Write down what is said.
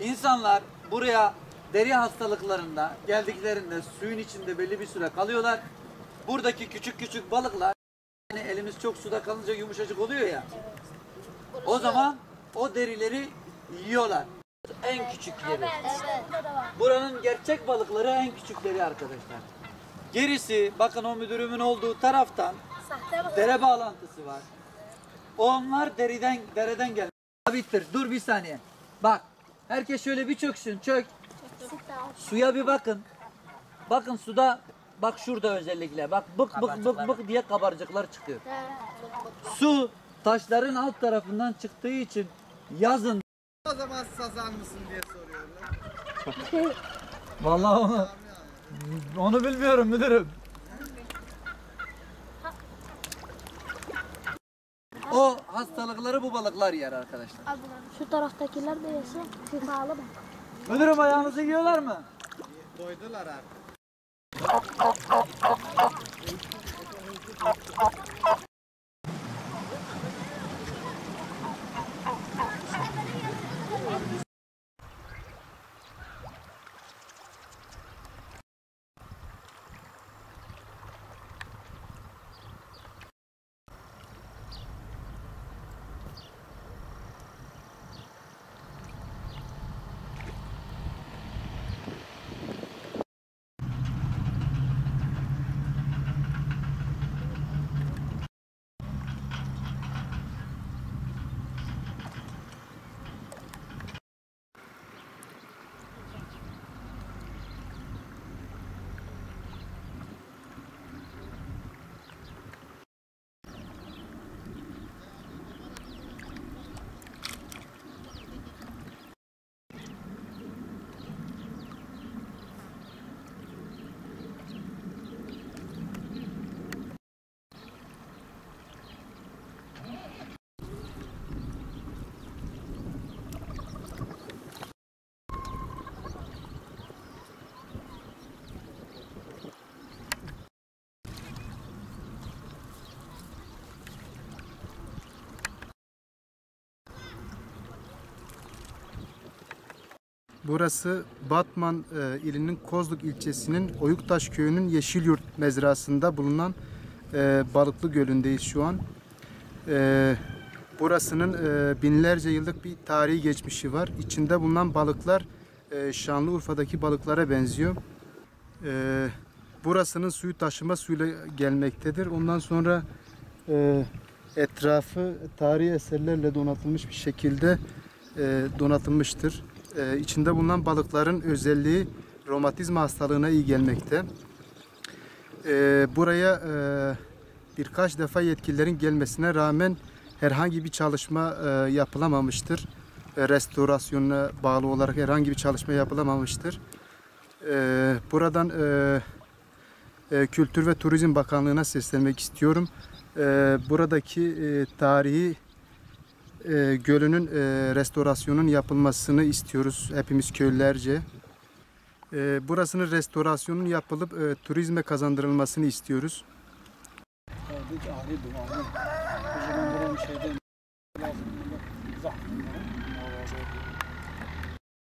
İnsanlar buraya deri hastalıklarında geldiklerinde suyun içinde belli bir süre kalıyorlar. Buradaki küçük küçük balıklar, yani elimiz çok suda kalınca yumuşacık oluyor ya. O zaman o derileri yiyorlar. En küçükleri. Buranın gerçek balıkları en küçükleri arkadaşlar. Gerisi bakın o müdürümün olduğu taraftan dere bağlantısı var. Onlar dereden gelmiş. Bittir. Dur bir saniye. Bak. Herkes şöyle bir çöksün. Çök. Suya bir bakın. Bakın suda bak şurada özellikle. Bak bık bık bık bık diye kabarcıklar çıkıyor. Su taşların alt tarafından çıktığı için yazın. O zaman sazan mısın diye soruyorlar. Vallahi onu bilmiyorum müdürüm. O hastalıkları bu balıklar yer arkadaşlar. Şu taraftakiler de yese şifalı bak. Müdürüm ayağınızı yiyorlar mı? Doydular artık. Burası Batman ilinin Kozluk ilçesinin Oyuktaş köyünün Yeşilyurt mezrasında bulunan Balıklı Gölü'ndeyiz şu an. Burasının binlerce yıllık bir tarihi geçmişi var. İçinde bulunan balıklar Şanlıurfa'daki balıklara benziyor. Burasının suyu taşıma suyuyla gelmektedir. Ondan sonra etrafı tarihi eserlerle donatılmış bir şekilde donatılmıştır. İçinde bulunan balıkların özelliği romatizma hastalığına iyi gelmekte. Buraya birkaç defa yetkililerin gelmesine rağmen herhangi bir çalışma yapılamamıştır. Restorasyonuna bağlı olarak herhangi bir çalışma yapılamamıştır. Buradan Kültür ve Turizm Bakanlığı'na seslenmek istiyorum. Buradaki tarihi gölünün restorasyonun yapılmasını istiyoruz hepimiz köylülerce. Burasının restorasyonun yapılıp turizme kazandırılmasını istiyoruz.